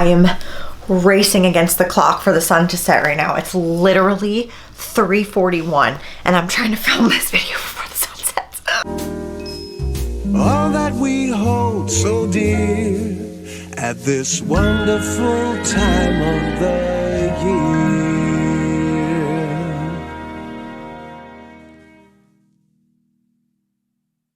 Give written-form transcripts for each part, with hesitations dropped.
I am racing against the clock for the sun to set right now. It's literally 3:41 and I'm trying to film this video before the sun sets. All that we hold so dear at this wonderful time of the year.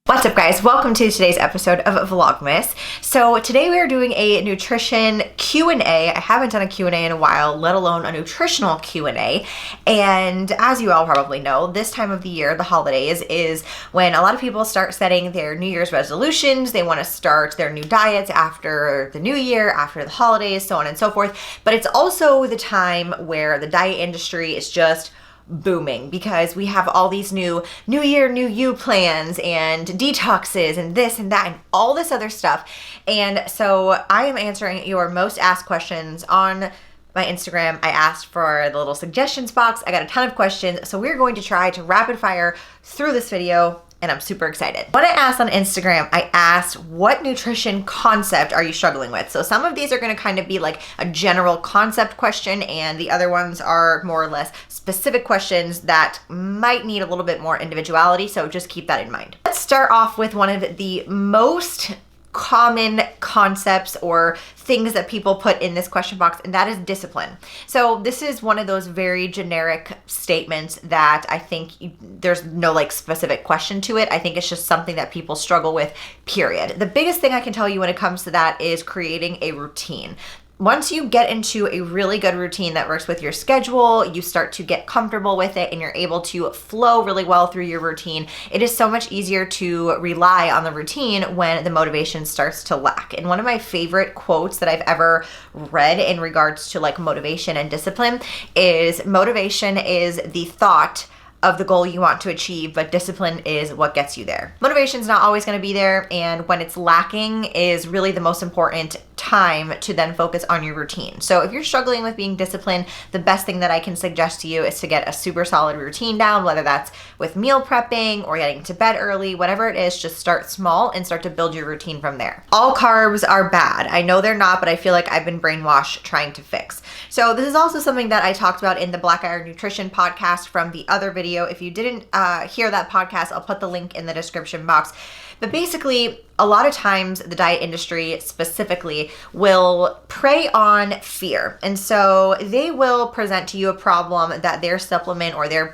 What's up, guys? Welcome to today's episode of VLOGMAS. So today we are doing a nutrition Q&A. I haven't done a Q&A in a while, let alone a nutritional Q&A. And as you all probably know, this time of the year, the holidays, is when a lot of people start setting their New Year's resolutions. They want to start their new diets after the new year, after the holidays, so on and so forth. But it's also the time where the diet industry is just booming because we have all these new year, new you plans and detoxes and this and that and all this other stuff. And so I am answering your most asked questions on my Instagram. I asked for the little suggestions box. I got a ton of questions. So we're going to try to rapid fire through this video, and I'm super excited. When I asked on Instagram, I asked, what nutrition concept are you struggling with? So some of these are gonna kind of be like a general concept question, and the other ones are more or less specific questions that might need a little bit more individuality, so just keep that in mind. Let's start off with one of the most common concepts or things that people put in this question box, and that is discipline. So this is one of those very generic statements that I think there's no like specific question to it. I think it's just something that people struggle with, period. The biggest thing I can tell you when it comes to that is creating a routine. Once you get into a really good routine that works with your schedule, you start to get comfortable with it and you're able to flow really well through your routine. It is so much easier to rely on the routine when the motivation starts to lack. And one of my favorite quotes that I've ever read in regards to like motivation and discipline is, motivation is the thought of the goal you want to achieve, but discipline is what gets you there. Motivation's not always going to be there, and when it's lacking is really the most important time to then focus on your routine. So if you're struggling with being disciplined, the best thing that I can suggest to you is to get a super solid routine down, whether that's with meal prepping or getting to bed early, whatever it is, just start small and start to build your routine from there. All carbs are bad. I know they're not, but I feel like I've been brainwashed trying to fix. So this is also something that I talked about in the Black Iron Nutrition podcast from the other video. If you didn't hear that podcast, I'll put the link in the description box. But basically, a lot of times the diet industry specifically will prey on fear. And so they will present to you a problem that their supplement or their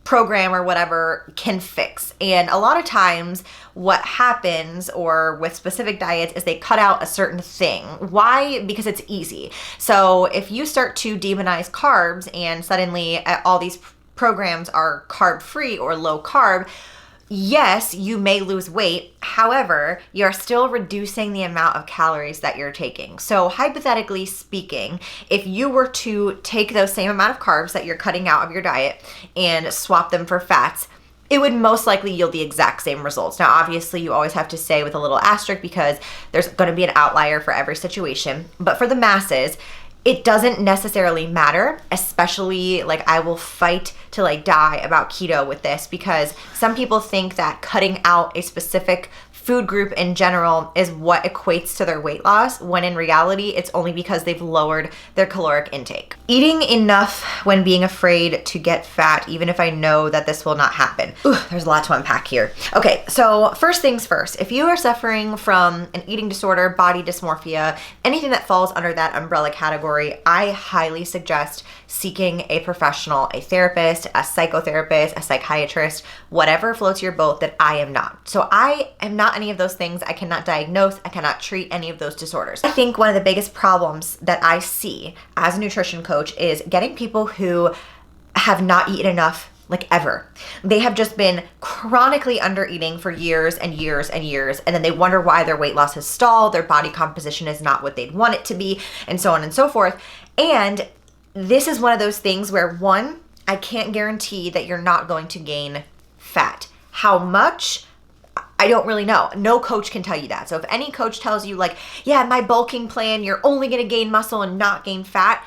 program or whatever can fix. And a lot of times what happens, or with specific diets, is they cut out a certain thing. Why? Because it's easy. So if you start to demonize carbs and suddenly all these programs are carb free or low carb, yes, you may lose weight. However, you're still reducing the amount of calories that you're taking. So hypothetically speaking, if you were to take those same amount of carbs that you're cutting out of your diet and swap them for fats, it would most likely yield the exact same results. Now, obviously, you always have to say with a little asterisk because there's going to be an outlier for every situation. But for the masses, it doesn't necessarily matter, especially like I will fight to like die about keto with this, because some people think that cutting out a specific food group in general is what equates to their weight loss, when in reality, it's only because they've lowered their caloric intake. Eating enough when being afraid to get fat, even if I know that this will not happen. Ooh, there's a lot to unpack here. Okay, so first things first, if you are suffering from an eating disorder, body dysmorphia, anything that falls under that umbrella category, I highly suggest seeking a professional, a therapist, a psychotherapist, a psychiatrist, whatever floats your boat, that I am not. So I am not any of those things. I cannot diagnose, I cannot treat any of those disorders. I think one of the biggest problems that I see as a nutrition coach is getting people who have not eaten enough like ever. They have just been chronically under eating for years and years and years, and then they wonder why their weight loss has stalled, their body composition is not what they'd want it to be, and so on and so forth. And this is one of those things where, one, I can't guarantee that you're not going to gain fat. How much? I don't really know. No coach can tell you that. So if any coach tells you like, yeah, my bulking plan, you're only going to gain muscle and not gain fat,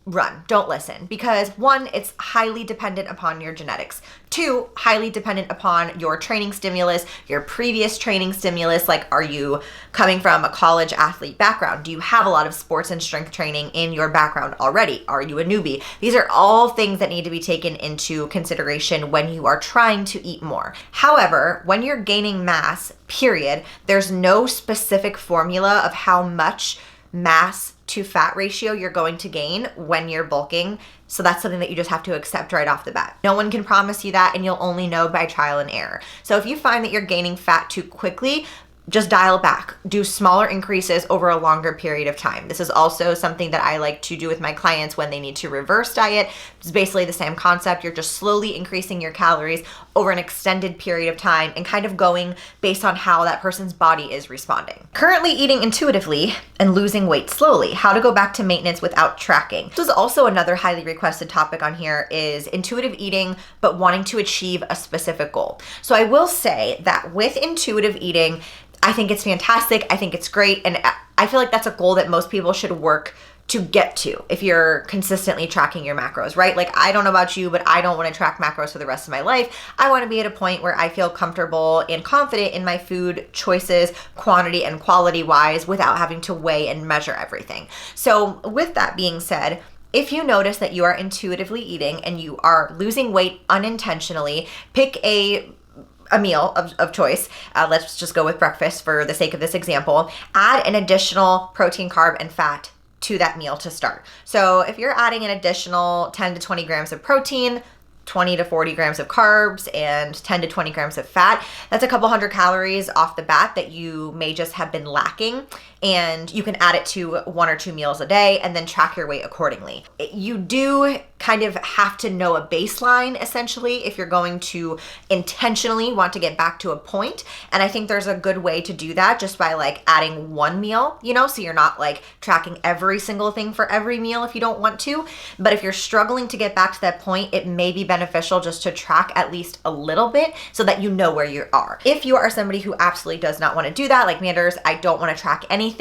run, don't listen, because one, it's highly dependent upon your genetics. Two, highly dependent upon your training stimulus, your previous training stimulus. Like, are you coming from a college athlete background? Do you have a lot of sports and strength training in your background already? Are you a newbie? These are all things that need to be taken into consideration when you are trying to eat more. However, when you're gaining mass, period, there's no specific formula of how much mass to fat ratio you're going to gain when you're bulking. So that's something that you just have to accept right off the bat. No one can promise you that, and you'll only know by trial and error. So if you find that you're gaining fat too quickly, just dial back, do smaller increases over a longer period of time. This is also something that I like to do with my clients when they need to reverse diet. It's basically the same concept. You're just slowly increasing your calories over an extended period of time and kind of going based on how that person's body is responding. Currently eating intuitively and losing weight slowly. How to go back to maintenance without tracking. This is also another highly requested topic on here, is intuitive eating, but wanting to achieve a specific goal. So I will say that with intuitive eating, I think it's fantastic. I think it's great. And I feel like that's a goal that most people should work to get to if you're consistently tracking your macros, right? Like, I don't know about you, but I don't want to track macros for the rest of my life. I want to be at a point where I feel comfortable and confident in my food choices, quantity and quality wise, without having to weigh and measure everything. So with that being said, if you notice that you are intuitively eating and you are losing weight unintentionally, pick a meal of choice. Let's just go with breakfast for the sake of this example. Add an additional protein, carb, and fat to that meal to start. So if you're adding an additional 10 to 20 grams of protein, 20 to 40 grams of carbs, and 10 to 20 grams of fat, that's a couple hundred calories off the bat that you may just have been lacking. And you can add it to 1 or 2 meals a day and then track your weight accordingly. You do kind of have to know a baseline, essentially, if you're going to intentionally want to get back to a point. And I think there's a good way to do that just by like adding 1 meal, so you're not like tracking every single thing for every meal if you don't want to. But if you're struggling to get back to that point, it may be beneficial just to track at least a little bit so that you know where you are. If you are somebody who absolutely does not want to do that, like Manders, I don't want to track anything,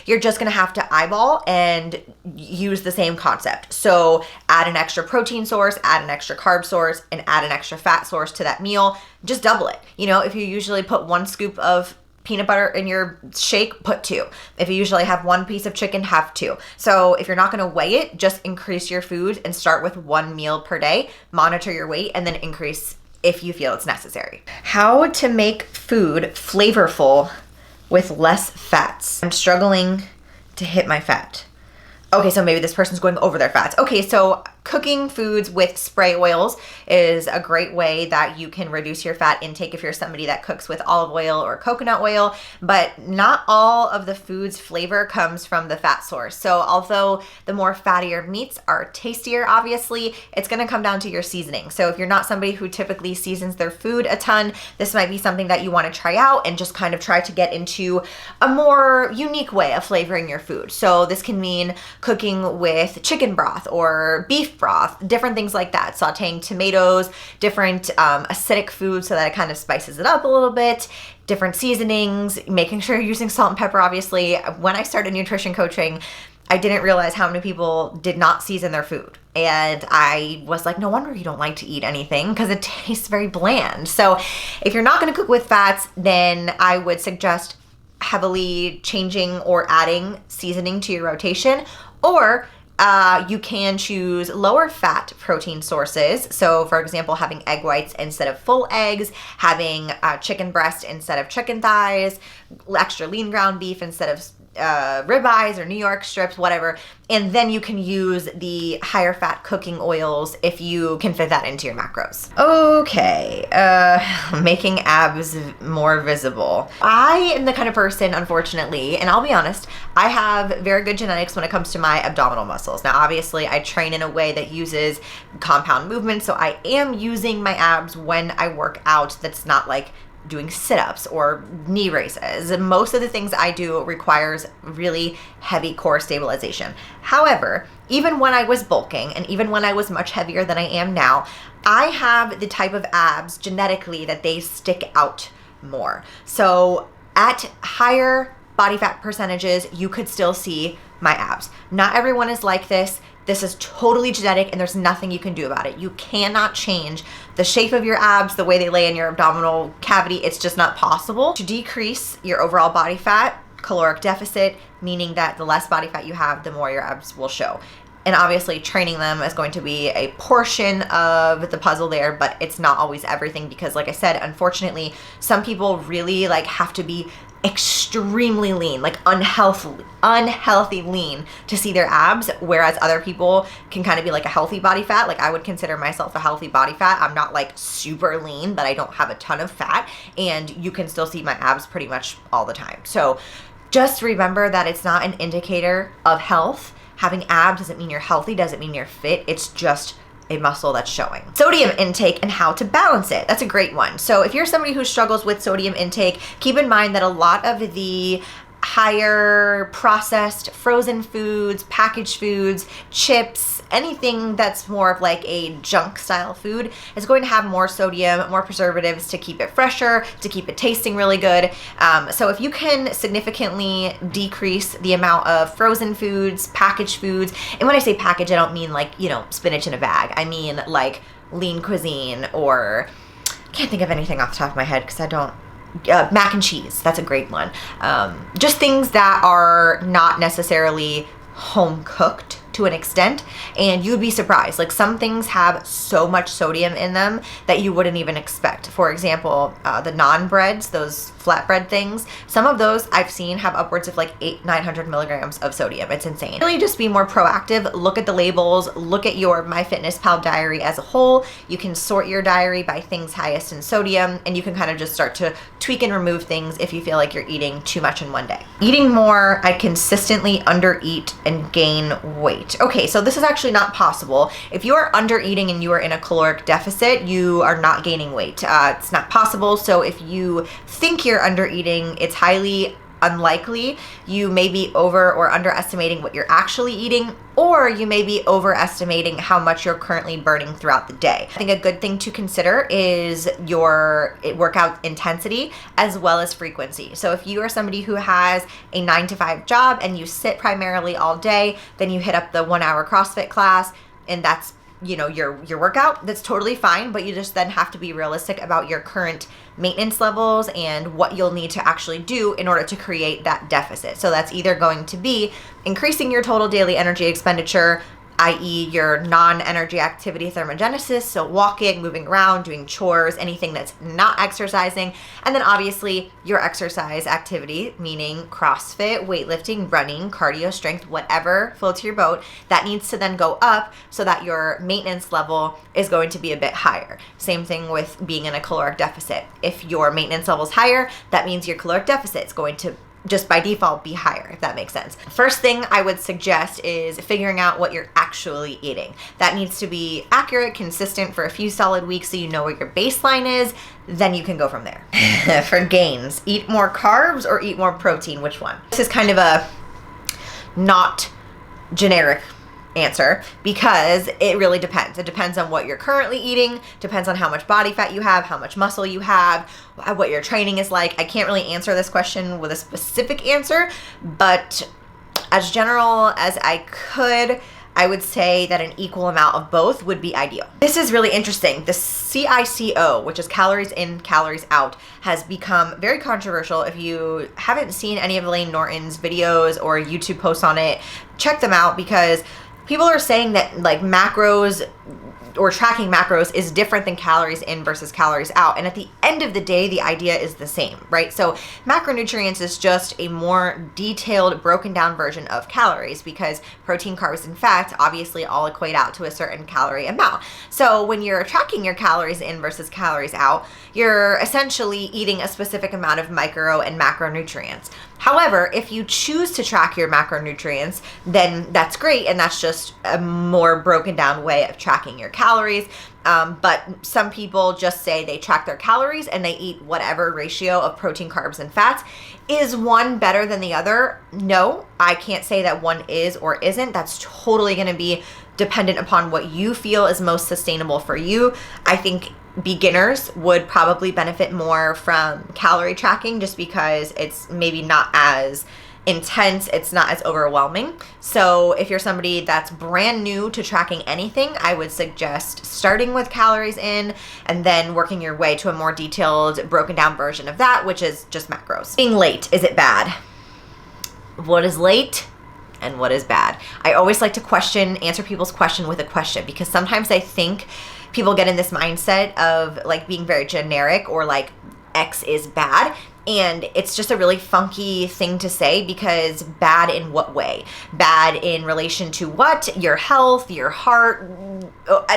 you're just going to have to eyeball and use the same concept. So add an extra protein source, add an extra carb source, and add an extra fat source to that meal. Just double it. If you usually put 1 scoop of peanut butter in your shake, put 2. If you usually have 1 piece of chicken, have 2. So if you're not going to weigh it, just increase your food and start with 1 meal per day, monitor your weight, and then increase if you feel it's necessary. How to make food flavorful with less fats. I'm struggling to hit my fat. Okay, so maybe this person's going over their fats. Okay, so cooking foods with spray oils is a great way that you can reduce your fat intake if you're somebody that cooks with olive oil or coconut oil, but not all of the food's flavor comes from the fat source. So although the more fattier meats are tastier, obviously, it's gonna come down to your seasoning. So if you're not somebody who typically seasons their food a ton, this might be something that you wanna try out and just kind of try to get into a more unique way of flavoring your food. So this can mean cooking with chicken broth or beef broth, different things like that, sauteing tomatoes, different acidic foods so that it kind of spices it up a little bit, different seasonings, making sure you're using salt and pepper, obviously. When I started nutrition coaching, I didn't realize how many people did not season their food. And I was like, no wonder you don't like to eat anything, because it tastes very bland. So if you're not gonna cook with fats, then I would suggest heavily changing or adding seasoning to your rotation, or you can choose lower fat protein sources. So for example, having egg whites instead of full eggs, having chicken breast instead of chicken thighs, extra lean ground beef instead of ribeyes or New York strips, whatever. And then you can use the higher fat cooking oils if you can fit that into your macros. Okay, making abs more visible. I am the kind of person, unfortunately, and I'll be honest, I have very good genetics when it comes to my abdominal muscles. Now, obviously, I train in a way that uses compound movement, so I am using my abs when I work out. That's not like doing sit-ups or knee raises. Most of the things I do requires really heavy core stabilization. However, even when I was bulking and even when I was much heavier than I am now, I have the type of abs genetically that they stick out more. So at higher body fat percentages, you could still see my abs. Not everyone is like this. This is totally genetic and there's nothing you can do about it. You cannot change the shape of your abs, the way they lay in your abdominal cavity. It's just not possible. To decrease your overall body fat, caloric deficit, meaning that the less body fat you have, the more your abs will show. And obviously training them is going to be a portion of the puzzle there, but it's not always everything because like I said, unfortunately, some people really like have to be extremely lean, like unhealthy lean to see their abs, whereas other people can kind of be like a healthy body fat. Like I would consider myself a healthy body fat. I'm not like super lean, but I don't have a ton of fat, and you can still see my abs pretty much all the time. So just remember that it's not an indicator of health. Having abs doesn't mean you're healthy, doesn't mean you're fit. It's just a muscle that's showing. Sodium intake and how to balance it. That's a great one. So if you're somebody who struggles with sodium intake, keep in mind that a lot of the higher processed frozen foods, packaged foods, chips, anything that's more of like a junk style food is going to have more sodium, more preservatives to keep it fresher, to keep it tasting really good. So if you can significantly decrease the amount of frozen foods, packaged foods, and when I say package, I don't mean like, you know, spinach in a bag. I mean like lean cuisine, or I can't think of anything off the top of my head because I don't. Mac and cheese, that's a great one. Just things that are not necessarily home cooked to an extent, and you'd be surprised. Like some things have so much sodium in them that you wouldn't even expect. For example, the naan breads, those flatbread things, some of those I've seen have upwards of like 800-900 milligrams of sodium. It's insane. Really just be more proactive. Look at the labels, look at your MyFitnessPal diary as a whole. You can sort your diary by things highest in sodium, and you can kind of just start to tweak and remove things if you feel like you're eating too much in one day. Eating more, I consistently undereat and gain weight. Okay, so this is actually not possible. If you are under eating and you are in a caloric deficit, you are not gaining weight. It's not possible. So if you think you're under eating, it's highly unlikely. You may be over or underestimating what you're actually eating, or you may be overestimating how much you're currently burning throughout the day. I think a good thing to consider is your workout intensity as well as frequency. So if you are somebody who has a 9-to-5 job and you sit primarily all day, then you hit up the 1-hour CrossFit class and that's, you know, your workout, that's totally fine, but you just then have to be realistic about your current maintenance levels and what you'll need to actually do in order to create that deficit. So that's either going to be increasing your total daily energy expenditure, i.e. your non-energy activity thermogenesis, so walking, moving around, doing chores, anything that's not exercising, and then obviously your exercise activity, meaning CrossFit, weightlifting, running, cardio, strength, whatever floats your boat, that needs to then go up so that your maintenance level is going to be a bit higher. Same thing with being in a caloric deficit. If your maintenance level is higher, that means your caloric deficit is going to just by default be higher, if that makes sense. First thing I would suggest is figuring out what you're actually eating. That needs to be accurate, consistent for a few solid weeks so you know what your baseline is, then you can go from there. For gains, eat more carbs or eat more protein, which one? This is kind of a not generic answer because it really depends. It depends on what you're currently eating, depends on how much body fat you have, how much muscle you have, what your training is like. I can't really answer this question with a specific answer, but as general as I could, I would say that an equal amount of both would be ideal. This is really interesting. The CICO, which is calories in, calories out, has become very controversial. If you haven't seen any of Elaine Norton's videos or YouTube posts on it, check them out because people are saying that like macros or tracking macros is different than calories in versus calories out. And at the end of the day, the idea is the same, right? So macronutrients is just a more detailed, broken down version of calories because protein, carbs, and fats obviously all equate out to a certain calorie amount. So when you're tracking your calories in versus calories out, you're essentially eating a specific amount of micro and macronutrients. However, if you choose to track your macronutrients, then that's great, and that's just a more broken down way of tracking your calories. But some people just say they track their calories and they eat whatever ratio of protein, carbs, and fats. Is one better than the other? No, I can't say that one is or isn't. That's totally going to be dependent upon what you feel is most sustainable for you. I think beginners would probably benefit more from calorie tracking just because it's maybe not as intense, it's not as overwhelming. So if you're somebody that's brand new to tracking anything, I would suggest starting with calories in and then working your way to a more detailed, broken down version of that, which is just macros. Being late, is it bad? What is late and what is bad? I always like to answer people's question with a question, because sometimes I think people get in this mindset of like being very generic, or like X is bad. And it's just a really funky thing to say, because bad in what way? Bad in relation to what? Your health, your heart.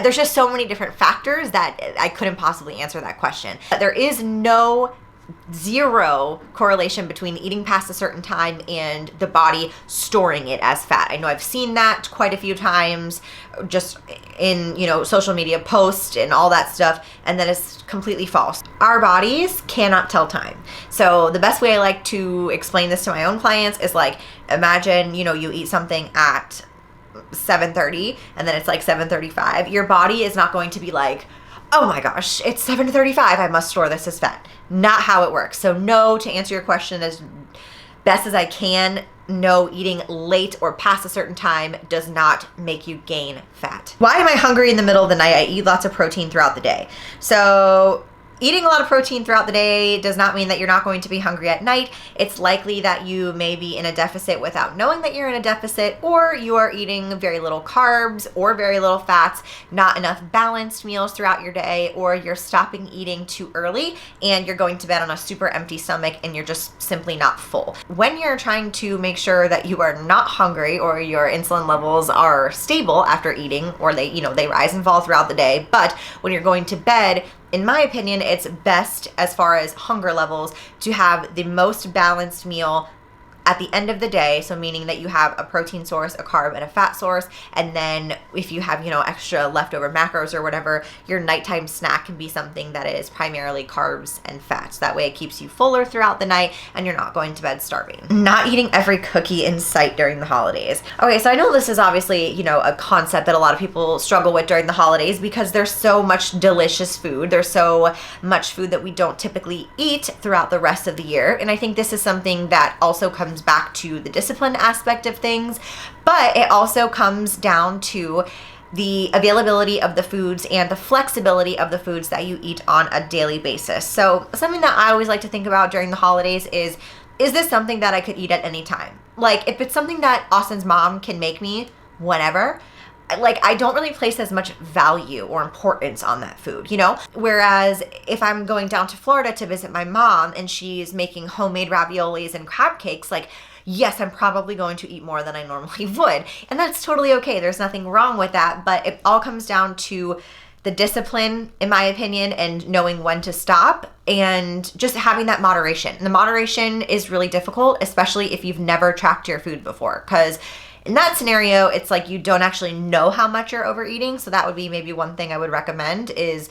There's just so many different factors that I couldn't possibly answer that question. There is zero correlation between eating past a certain time and the body storing it as fat. I know I've seen that quite a few times just in, social media posts and all that stuff, and that is completely false. Our bodies cannot tell time. So the best way I like to explain this to my own clients is like, imagine, you eat something at 7:30 and then it's like 7:35. Your body is not going to be like, oh my gosh, it's 7:35, I must store this as fat. Not how it works. So no, to answer your question as best as I can, no, eating late or past a certain time does not make you gain fat. Why am I hungry in the middle of the night? I eat lots of protein throughout the day. So eating a lot of protein throughout the day does not mean that you're not going to be hungry at night. It's likely that you may be in a deficit without knowing that you're in a deficit, or you are eating very little carbs or very little fats, not enough balanced meals throughout your day, or you're stopping eating too early and you're going to bed on a super empty stomach and you're just simply not full. When you're trying to make sure that you are not hungry or your insulin levels are stable after eating, or they rise and fall throughout the day, but when you're going to bed, in my opinion, it's best as far as hunger levels to have the most balanced meal at the end of the day. So meaning that you have a protein source, a carb, and a fat source. And then if you have, extra leftover macros or whatever, your nighttime snack can be something that is primarily carbs and fats. That way it keeps you fuller throughout the night and you're not going to bed starving. Not eating every cookie in sight during the holidays. Okay, so I know this is obviously, a concept that a lot of people struggle with during the holidays, because there's so much delicious food. There's so much food that we don't typically eat throughout the rest of the year. And I think this is something that also comes back to the discipline aspect of things, but it also comes down to the availability of the foods and the flexibility of the foods that you eat on a daily basis. So something that I always like to think about during the holidays is this something that I could eat at any time? Like, if it's something that Austin's mom can make me whenever, like, I don't really place as much value or importance on that food, Whereas if I'm going down to Florida to visit my mom and she's making homemade raviolis and crab cakes, like, yes, I'm probably going to eat more than I normally would. And that's totally okay. There's nothing wrong with that. But it all comes down to the discipline, in my opinion, and knowing when to stop and just having that moderation. And the moderation is really difficult, especially if you've never tracked your food before, because in that scenario, it's like you don't actually know how much you're overeating. So that would be maybe one thing I would recommend, is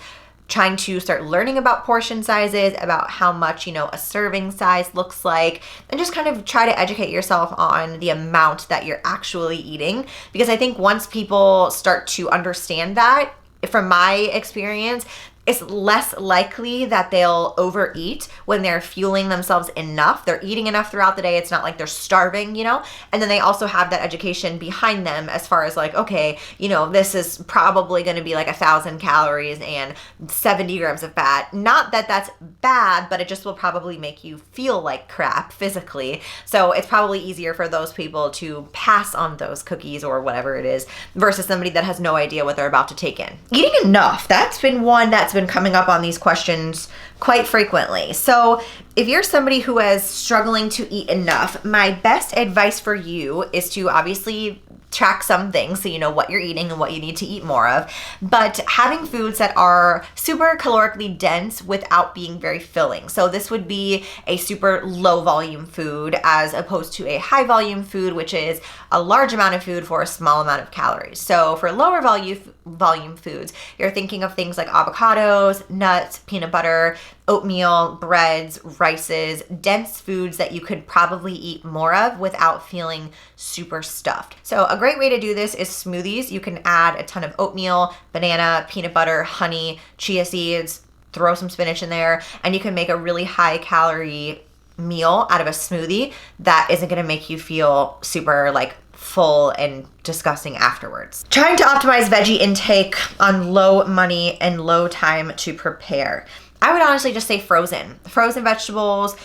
trying to start learning about portion sizes, about how much, a serving size looks like, and just kind of try to educate yourself on the amount that you're actually eating. Because I think once people start to understand that, from my experience, it's less likely that they'll overeat when they're fueling themselves enough. They're eating enough throughout the day. It's not like they're starving, And then they also have that education behind them as far as like, okay, this is probably going to be like 1,000 calories and 70 grams of fat. Not that that's bad, but it just will probably make you feel like crap physically. So it's probably easier for those people to pass on those cookies or whatever it is versus somebody that has no idea what they're about to take in. Eating enough, that's been one that's been coming up on these questions quite frequently. So if you're somebody who is struggling to eat enough, my best advice for you is to obviously track some things so you know what you're eating and what you need to eat more of, but having foods that are super calorically dense without being very filling. So this would be a super low volume food as opposed to a high volume food, which is a large amount of food for a small amount of calories. So for lower volume foods, you're thinking of things like avocados, nuts, peanut butter, oatmeal, breads, rices, dense foods that you could probably eat more of without feeling super stuffed. So a great way to do this is smoothies. You can add a ton of oatmeal, banana, peanut butter, honey, chia seeds, throw some spinach in there, and you can make a really high calorie meal out of a smoothie that isn't going to make you feel super like full and disgusting afterwards. Trying to optimize veggie intake on low money and low time to prepare. I would honestly just say frozen vegetables,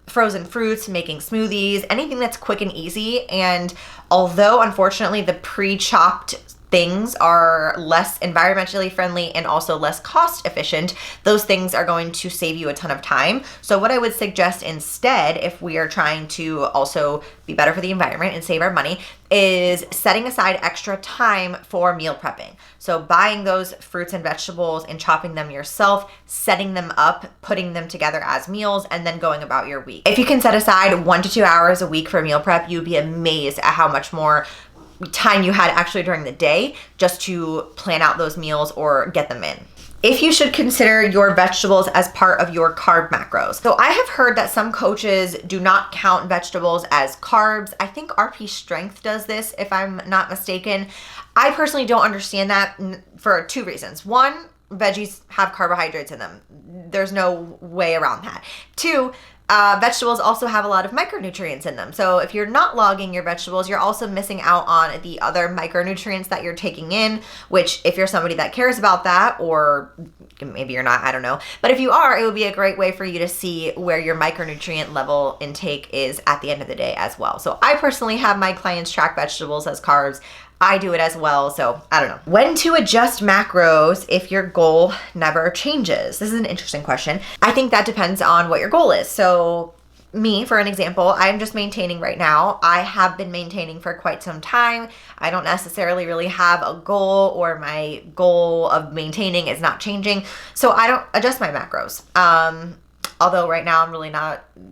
frozen fruits, making smoothies, anything that's quick and easy. And although unfortunately the pre-chopped things are less environmentally friendly and also less cost efficient, those things are going to save you a ton of time. So what I would suggest instead, if we are trying to also be better for the environment and save our money, is setting aside extra time for meal prepping. So buying those fruits and vegetables and chopping them yourself, setting them up, putting them together as meals, and then going about your week. If you can set aside 1 to 2 hours a week for meal prep, you'd be amazed at how much more time you had actually during the day just to plan out those meals or get them in. If you should consider your vegetables as part of your carb macros. So I have heard that some coaches do not count vegetables as carbs. I think RP Strength does this, if I'm not mistaken. I personally don't understand that for 2 reasons. 1, veggies have carbohydrates in them. There's no way around that. 2, vegetables also have a lot of micronutrients in them. So if you're not logging your vegetables, you're also missing out on the other micronutrients that you're taking in, which if you're somebody that cares about that, or maybe you're not, I don't know. But if you are, it would be a great way for you to see where your micronutrient level intake is at the end of the day as well. So I personally have my clients track vegetables as carbs. I do it as well, so I don't know. When to adjust macros if your goal never changes? This is an interesting question. I think that depends on what your goal is. So me, for an example, I'm just maintaining right now. I have been maintaining for quite some time. I don't necessarily really have a goal, or my goal of maintaining is not changing. So I don't adjust my macros. Although right now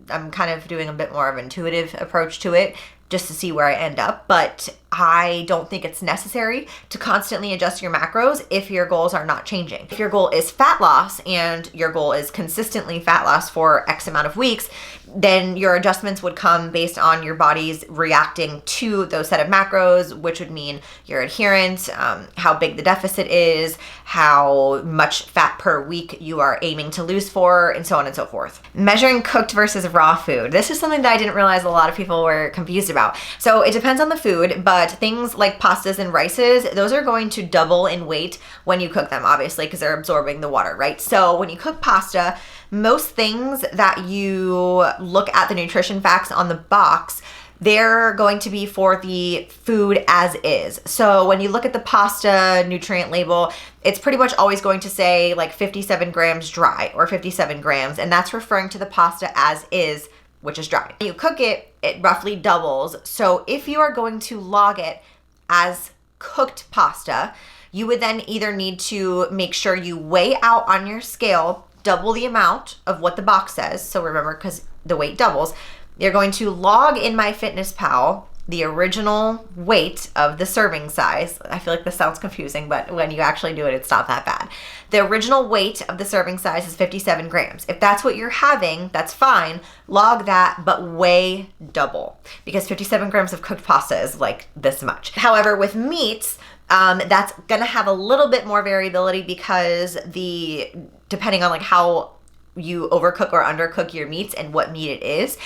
I'm kind of doing a bit more of an intuitive approach to it, just to see where I end up. But I don't think it's necessary to constantly adjust your macros if your goals are not changing. If your goal is fat loss and your goal is consistently fat loss for X amount of weeks, then your adjustments would come based on your body's reacting to those set of macros, which would mean your adherence, how big the deficit is, how much fat per week you are aiming to lose for, and so on and so forth. Measuring cooked versus raw food. This is something that I didn't realize a lot of people were confused about. So it depends on the food, but things like pastas and rices, those are going to double in weight when you cook them, obviously, because they're absorbing the water, right? So when you cook pasta, most things that you look at the nutrition facts on the box, they're going to be for the food as is. So when you look at the pasta nutrient label, it's pretty much always going to say like 57 grams dry or 57 grams, and that's referring to the pasta as is, which is dry. When you cook it, it roughly doubles. So if you are going to log it as cooked pasta, you would then either need to make sure you weigh out on your scale double the amount of what the box says. So remember, because the weight doubles, you're going to log in MyFitnessPal the original weight of the serving size. I feel like this sounds confusing, but when you actually do it, it's not that bad. The original weight of the serving size is 57 grams. If that's what you're having, that's fine. Log that, but weigh double, because 57 grams of cooked pasta is like this much. However, with meats, that's gonna have a little bit more variability, because depending on like how you overcook or undercook your meats and what meat it is,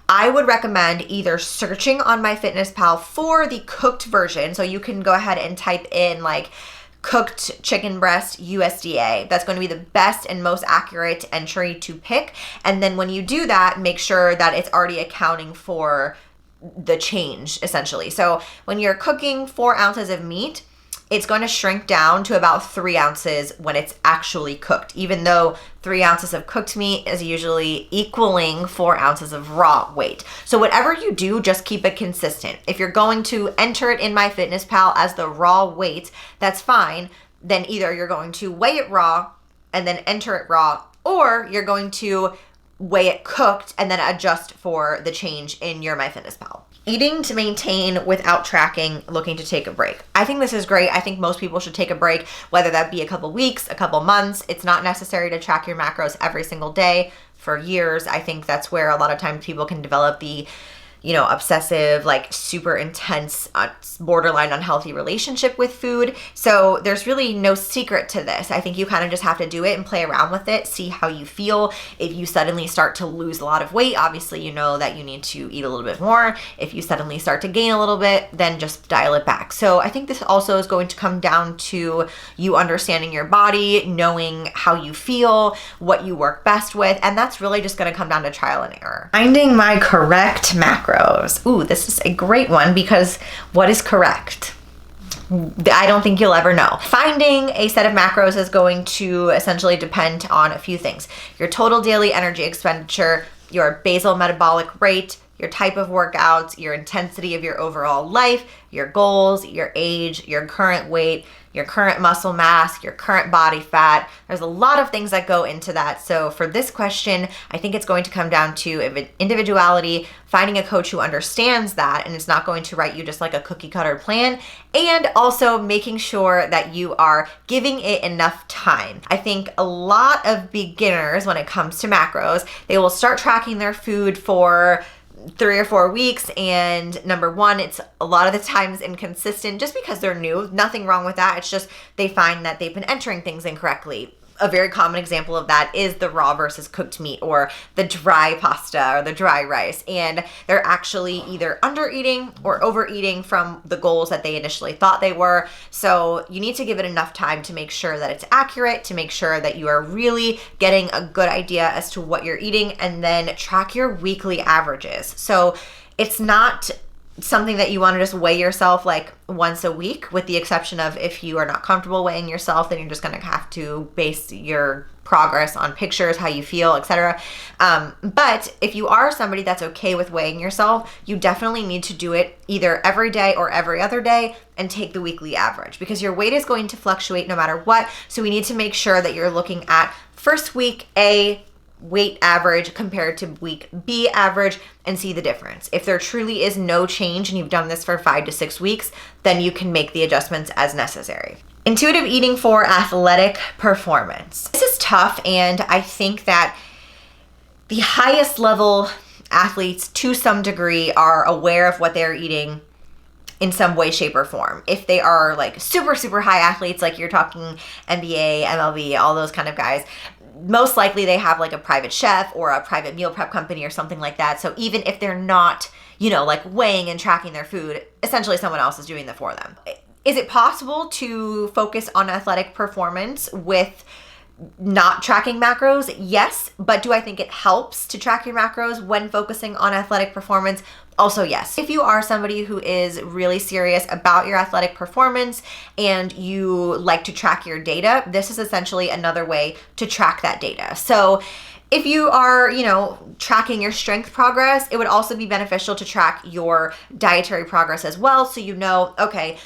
I would recommend either searching on MyFitnessPal for the cooked version. So you can go ahead and type in like cooked chicken breast USDA. That's going to be the best and most accurate entry to pick. And then when you do that, make sure that it's already accounting for the change, essentially. So when you're cooking 4 ounces of meat, it's going to shrink down to about 3 ounces when it's actually cooked, even though 3 ounces of cooked meat is usually equaling 4 ounces of raw weight. So whatever you do, just keep it consistent. If you're going to enter it in MyFitnessPal as the raw weight, that's fine. Then either you're going to weigh it raw and then enter it raw, or you're going to weigh it cooked and then adjust for the change in your MyFitnessPal. Eating to maintain without tracking, looking to take a break. I think this is great. I think most people should take a break, whether that be a couple weeks, a couple months. It's not necessary to track your macros every single day for years. I think that's where a lot of times people can develop the obsessive, like super intense, borderline unhealthy relationship with food. So there's really no secret to this. I think you kind of just have to do it and play around with it, see how you feel. If you suddenly start to lose a lot of weight, obviously you know that you need to eat a little bit more. If you suddenly start to gain a little bit, then just dial it back. So I think this also is going to come down to you understanding your body, knowing how you feel, what you work best with, and that's really just going to come down to trial and error. Finding my correct macros. Ooh, this is a great one because what is correct? I don't think you'll ever know. Finding a set of macros is going to essentially depend on a few things: your total daily energy expenditure, your basal metabolic rate, your type of workouts, your intensity of your overall life, your goals, your age, your current weight, your current muscle mass, your current body fat. There's a lot of things that go into that. So for this question, I think it's going to come down to individuality, finding a coach who understands that and is not going to write you just like a cookie cutter plan, and also making sure that you are giving it enough time. I think a lot of beginners, when it comes to macros, they will start tracking their food for 3 or 4 weeks, and number one, it's a lot of the times inconsistent just because they're new. Nothing wrong with that. It's just they find that they've been entering things incorrectly. A very common example of that is the raw versus cooked meat, or the dry pasta or the dry rice, and they're actually either under eating or overeating from the goals that they initially thought they were. So you need to give it enough time to make sure that it's accurate, to make sure that you are really getting a good idea as to what you're eating, and then track your weekly averages. So it's not something that you want to just weigh yourself like once a week, with the exception of if you are not comfortable weighing yourself, then you're just going to have to base your progress on pictures, how you feel, etc. But if you are somebody that's okay with weighing yourself, you definitely need to do it either every day or every other day and take the weekly average, because your weight is going to fluctuate no matter what. So we need to make sure that you're looking at first week A weight average compared to week B average and see the difference. If there truly is no change and you've done this for 5 to 6 weeks, then you can make the adjustments as necessary. Intuitive eating for athletic performance. This is tough, and I think that the highest level athletes to some degree are aware of what they're eating in some way, shape, or form. If they are like super, super high athletes, like you're talking NBA, MLB, all those kind of guys, most likely they have like a private chef or a private meal prep company or something like that. So even if they're not, like weighing and tracking their food, essentially someone else is doing that for them. Is it possible to focus on athletic performance with not tracking macros? Yes, but do I think it helps to track your macros when focusing on athletic performance? Also, yes. If you are somebody who is really serious about your athletic performance and you like to track your data, this is essentially another way to track that data. So if you are, tracking your strength progress, it would also be beneficial to track your dietary progress as well. So okay,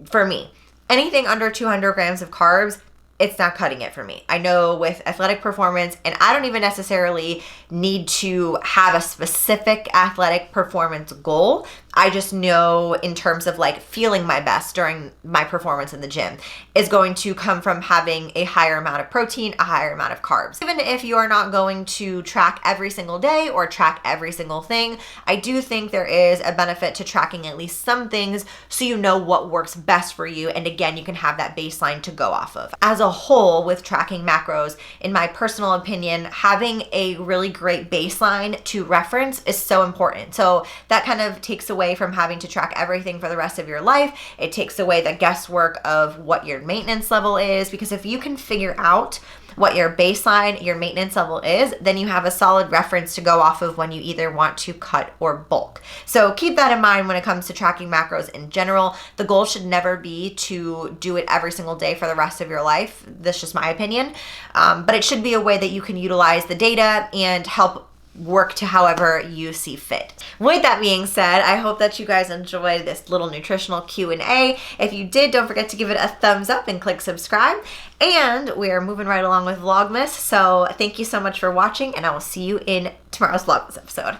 for me, anything under 200 grams of carbs, it's not cutting it for me. I know with athletic performance, and I don't even necessarily need to have a specific athletic performance goal. I just know in terms of like feeling my best during my performance in the gym is going to come from having a higher amount of protein, a higher amount of carbs. Even if you are not going to track every single day or track every single thing, I do think there is a benefit to tracking at least some things so you know what works best for you. And again, you can have that baseline to go off of. As a whole, with tracking macros, in my personal opinion, having a really great baseline to reference is so important. So that kind of takes away from having to track everything for the rest of your life. It takes away the guesswork of what your maintenance level is, because if you can figure out what your baseline, your maintenance level is, then you have a solid reference to go off of when you either want to cut or bulk. So keep that in mind when it comes to tracking macros in general. The goal should never be to do it every single day for the rest of your life. That's just my opinion. But it should be a way that you can utilize the data and help work to however you see fit. With that being said, I hope that you guys enjoyed this little nutritional Q&A. If you did, don't forget to give it a thumbs up and click subscribe. And we are moving right along with VLOGMAS. So thank you so much for watching, and I will see you in tomorrow's VLOGMAS episode.